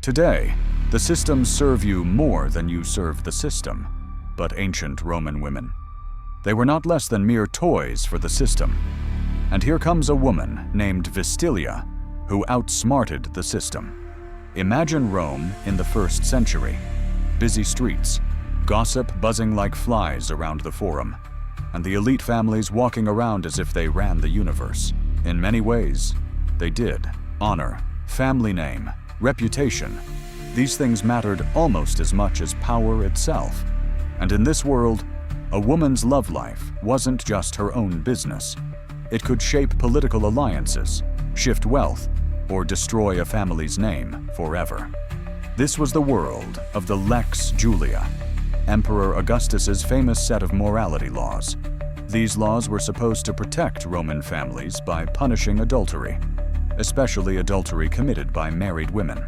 Today, the systems serve you more than you serve the system. But ancient Roman women, they were not less than mere toys for the system. And here comes a woman named Vistilia, who outsmarted the system. Imagine Rome in the 1st century. Busy streets, gossip buzzing like flies around the forum, and the elite families walking around as if they ran the universe. In many ways, they did. Honor, family name, reputation, these things mattered almost as much as power itself. And in this world, a woman's love life wasn't just her own business. It could shape political alliances, shift wealth, or destroy a family's name forever. This was the world of the Lex Julia, Emperor Augustus's famous set of morality laws. These laws were supposed to protect Roman families by punishing adultery, especially adultery committed by married women.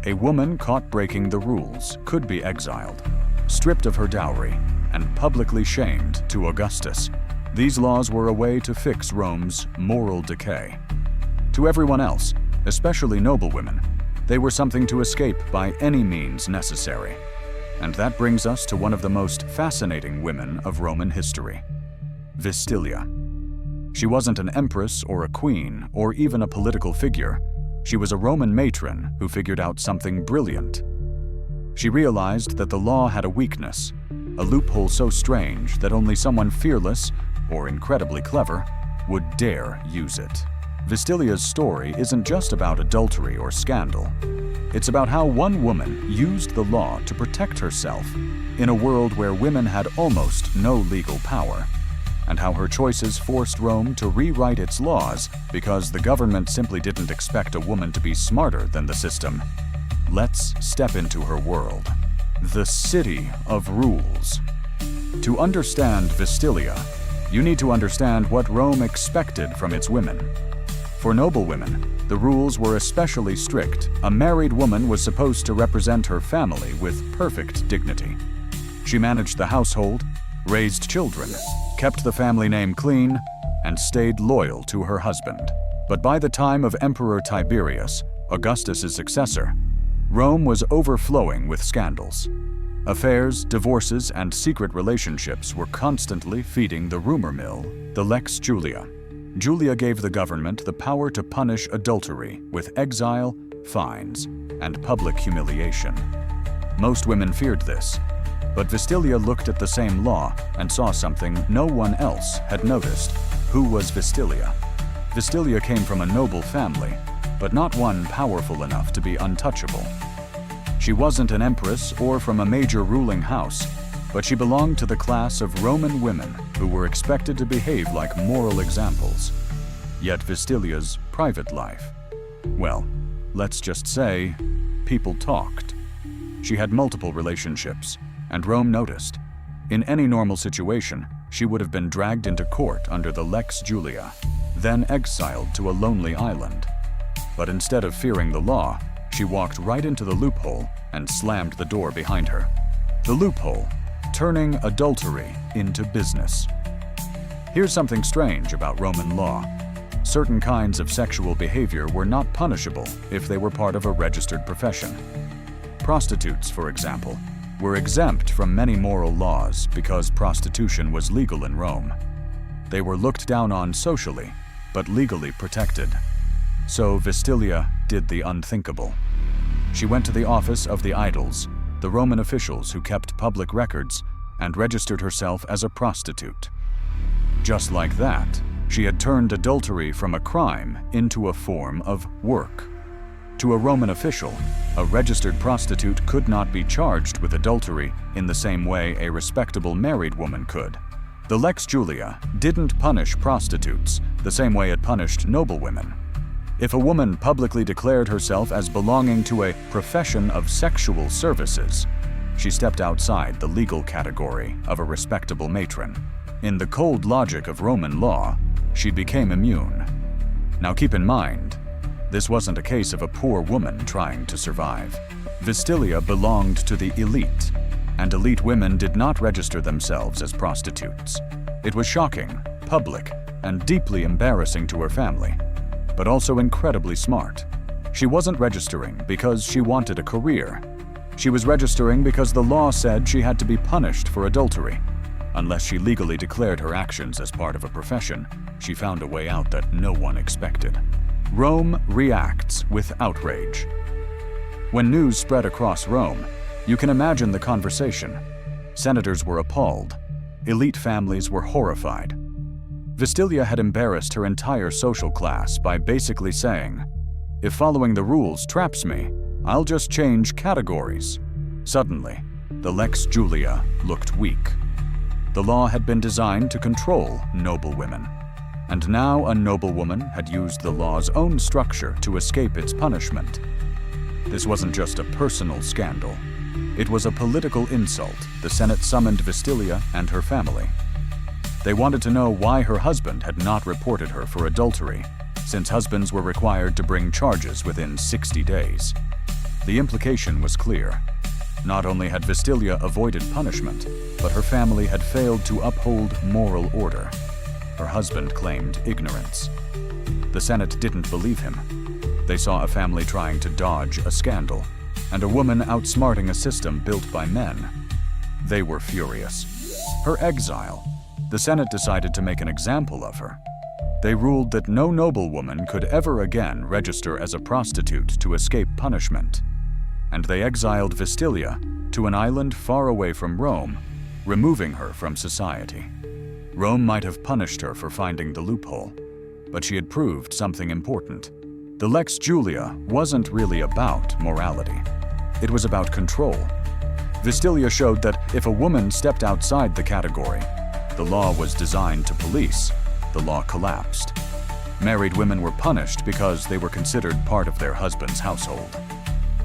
A woman caught breaking the rules could be exiled, stripped of her dowry, and publicly shamed to Augustus. These laws were a way to fix Rome's moral decay. To everyone else, especially noblewomen, they were something to escape by any means necessary. And that brings us to one of the most fascinating women of Roman history, Vistilia. She wasn't an empress or a queen or even a political figure. She was a Roman matron who figured out something brilliant. She realized that the law had a weakness, a loophole so strange that only someone fearless or incredibly clever would dare use it. Vistilia's story isn't just about adultery or scandal. It's about how one woman used the law to protect herself in a world where women had almost no legal power, and how her choices forced Rome to rewrite its laws because the government simply didn't expect a woman to be smarter than the system. Let's step into her world. The City of Rules. To understand Vistilia, you need to understand what Rome expected from its women. For noblewomen, the rules were especially strict. A married woman was supposed to represent her family with perfect dignity. She managed the household, raised children, kept the family name clean, and stayed loyal to her husband. But by the time of Emperor Tiberius, Augustus's successor, Rome was overflowing with scandals. Affairs, divorces, and secret relationships were constantly feeding the rumor mill, the Lex Julia. Julia gave the government the power to punish adultery with exile, fines, and public humiliation. Most women feared this, but Vistilia looked at the same law and saw something no one else had noticed. Who was Vistilia? Vistilia came from a noble family, but not one powerful enough to be untouchable. She wasn't an empress or from a major ruling house, but she belonged to the class of Roman women who were expected to behave like moral examples. Yet Vistilia's private life, well, let's just say, people talked. She had multiple relationships, and Rome noticed. In any normal situation, she would have been dragged into court under the Lex Julia, then exiled to a lonely island. But instead of fearing the law, she walked right into the loophole and slammed the door behind her. The loophole, turning adultery into business. Here's something strange about Roman law. Certain kinds of sexual behavior were not punishable if they were part of a registered profession. Prostitutes, for example, were exempt from many moral laws because prostitution was legal in Rome. They were looked down on socially, but legally protected. So Vistilia did the unthinkable. She went to the office of the idols, the Roman officials who kept public records, and registered herself as a prostitute. Just like that, she had turned adultery from a crime into a form of work. To a Roman official, a registered prostitute could not be charged with adultery in the same way a respectable married woman could. The Lex Julia didn't punish prostitutes the same way it punished noblewomen. If a woman publicly declared herself as belonging to a profession of sexual services, she stepped outside the legal category of a respectable matron. In the cold logic of Roman law, she became immune. Now keep in mind, this wasn't a case of a poor woman trying to survive. Vistilia belonged to the elite, and elite women did not register themselves as prostitutes. It was shocking, public, and deeply embarrassing to her family, but also incredibly smart. She wasn't registering because she wanted a career. She was registering because the law said she had to be punished for adultery. Unless she legally declared her actions as part of a profession, she found a way out that no one expected. Rome reacts with outrage. When news spread across Rome, you can imagine the conversation. Senators were appalled. Elite families were horrified. Vistilia had embarrassed her entire social class by basically saying, "If following the rules traps me, I'll just change categories." Suddenly, the Lex Julia looked weak. The law had been designed to control noblewomen, and now a noblewoman had used the law's own structure to escape its punishment. This wasn't just a personal scandal. It was a political insult. The Senate summoned Vistilia and her family. They wanted to know why her husband had not reported her for adultery, since husbands were required to bring charges within 60 days. The implication was clear. Not only had Vistilia avoided punishment, but her family had failed to uphold moral order. Her husband claimed ignorance. The Senate didn't believe him. They saw a family trying to dodge a scandal, and a woman outsmarting a system built by men. They were furious. Her exile. The Senate decided to make an example of her. They ruled that no noblewoman could ever again register as a prostitute to escape punishment. And they exiled Vistilia to an island far away from Rome, removing her from society. Rome might have punished her for finding the loophole, but she had proved something important. The Lex Julia wasn't really about morality. It was about control. Vistilia showed that if a woman stepped outside the category the law was designed to police, the law collapsed. Married women were punished because they were considered part of their husband's household.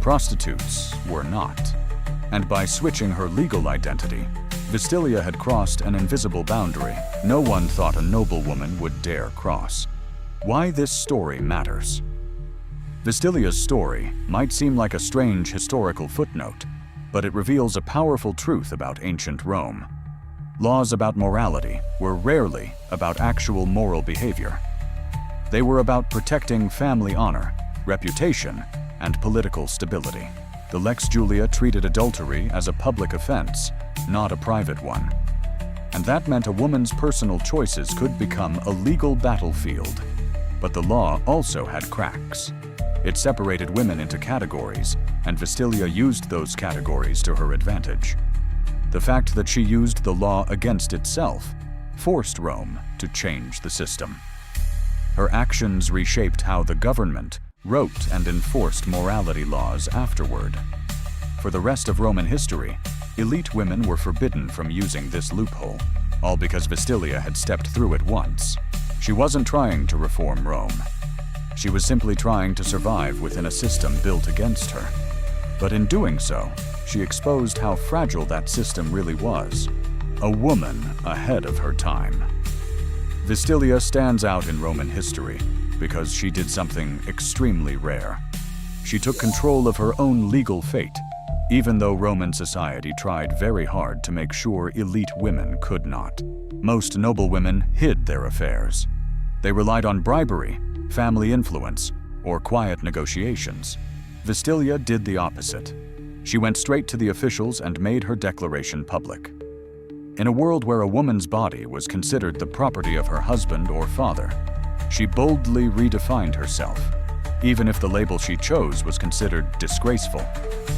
Prostitutes were not. And by switching her legal identity, Vistilia had crossed an invisible boundary no one thought a noblewoman would dare cross. Why this story matters. Vistilia's story might seem like a strange historical footnote, but it reveals a powerful truth about ancient Rome. Laws about morality were rarely about actual moral behavior. They were about protecting family honor, reputation, and political stability. The Lex Julia treated adultery as a public offense, not a private one. And that meant a woman's personal choices could become a legal battlefield. But the law also had cracks. It separated women into categories, and Vistilia used those categories to her advantage. The fact that she used the law against itself forced Rome to change the system. Her actions reshaped how the government wrote and enforced morality laws afterward. For the rest of Roman history, elite women were forbidden from using this loophole, all because Vistilia had stepped through it once. She wasn't trying to reform Rome. She was simply trying to survive within a system built against her. But in doing so, she exposed how fragile that system really was. A woman ahead of her time. Vistilia stands out in Roman history because she did something extremely rare. She took control of her own legal fate, even though Roman society tried very hard to make sure elite women could not. Most noblewomen hid their affairs. They relied on bribery, family influence, or quiet negotiations. Vistilia did the opposite. She went straight to the officials and made her declaration public. In a world where a woman's body was considered the property of her husband or father, she boldly redefined herself, even if the label she chose was considered disgraceful.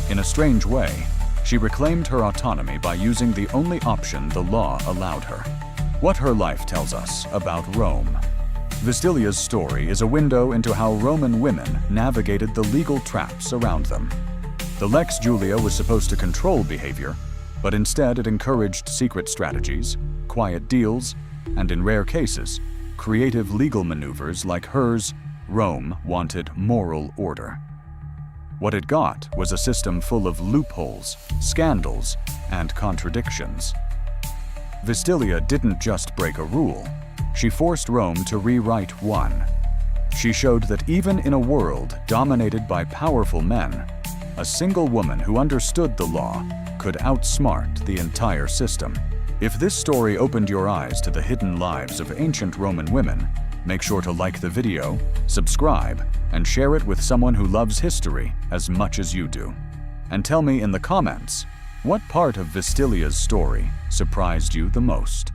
In a strange way, she reclaimed her autonomy by using the only option the law allowed her. What her life tells us about Rome. Vistilia's story is a window into how Roman women navigated the legal traps around them. The Lex Julia was supposed to control behavior, but instead it encouraged secret strategies, quiet deals, and in rare cases, creative legal maneuvers like hers. Rome wanted moral order. What it got was a system full of loopholes, scandals, and contradictions. Vistilia didn't just break a rule, she forced Rome to rewrite one. She showed that even in a world dominated by powerful men, a single woman who understood the law could outsmart the entire system. If this story opened your eyes to the hidden lives of ancient Roman women, Make sure to like the video, subscribe, and share it with someone who loves history as much as you do. And tell me in the comments, what part of Vistilia's story surprised you the most?